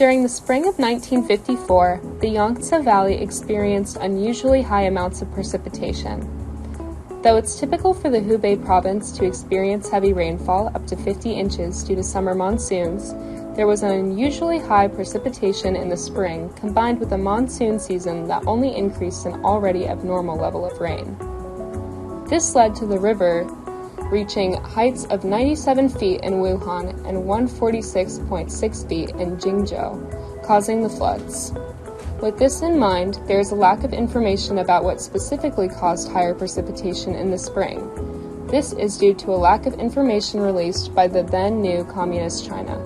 During the spring of 1954, the Yangtze Valley experienced unusually high amounts of precipitation. Though it's typical for the Hubei province to experience heavy rainfall up to 50 inches due to summer monsoons, there was an unusually high precipitation in the spring combined with a monsoon season that only increased an already abnormal level of rain. This led to the river reaching heights of 97 feet in Wuhan and 146.6 feet in Jingzhou, causing the floods. With this in mind, there is a lack of information about what specifically caused higher precipitation in the spring. This is due to a lack of information released by the then new Communist China.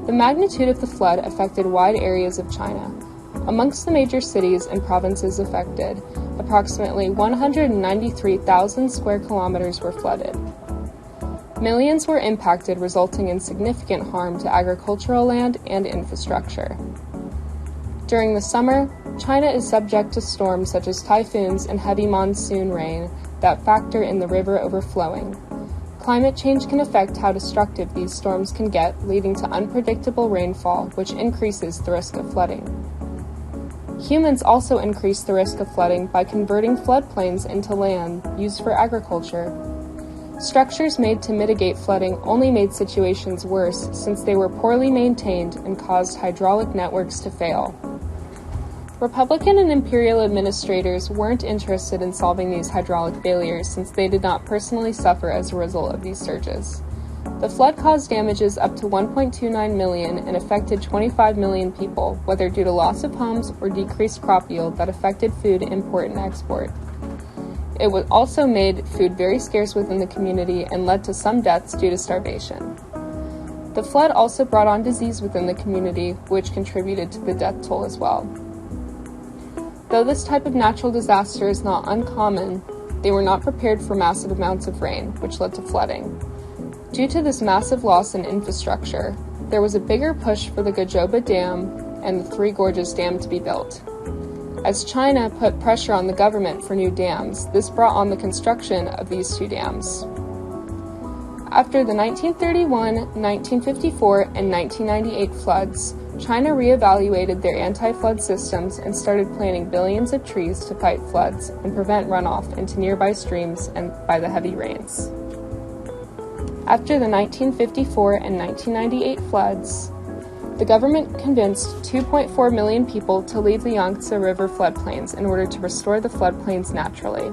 The magnitude of the flood affected wide areas of China. Amongst the major cities and provinces affected, approximately 193,000 square kilometers were flooded. Millions were impacted, resulting in significant harm to agricultural land and infrastructure. During the summer, China is subject to storms such as typhoons and heavy monsoon rain that factor in the river overflowing. Climate change can affect how destructive these storms can get, leading to unpredictable rainfall, which increases the risk of flooding. Humans also increase the risk of flooding by converting floodplains into land used for agriculture. Structures made to mitigate flooding only made situations worse since they were poorly maintained and caused hydraulic networks to fail. Republican and imperial administrators weren't interested in solving these hydraulic failures since they did not personally suffer as a result of these surges. The flood caused damages up to 1.29 million and affected 25 million people, whether due to loss of homes or decreased crop yield that affected food import and export. It also made food very scarce within the community and led to some deaths due to starvation. The flood also brought on disease within the community, which contributed to the death toll as well. Though this type of natural disaster is not uncommon, they were not prepared for massive amounts of rain, which led to flooding. Due to this massive loss in infrastructure, there was a bigger push for the Gajoba Dam and the Three Gorges Dam to be built. As China put pressure on the government for new dams, this brought on the construction of these two dams. After the 1931, 1954, and 1998 floods, China reevaluated their anti-flood systems and started planting billions of trees to fight floods and prevent runoff into nearby streams and by the heavy rains. After the 1954 and 1998 floods, the government convinced 2.4 million people to leave the Yangtze River floodplains in order to restore the floodplains naturally.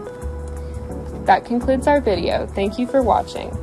That concludes our video. Thank you for watching.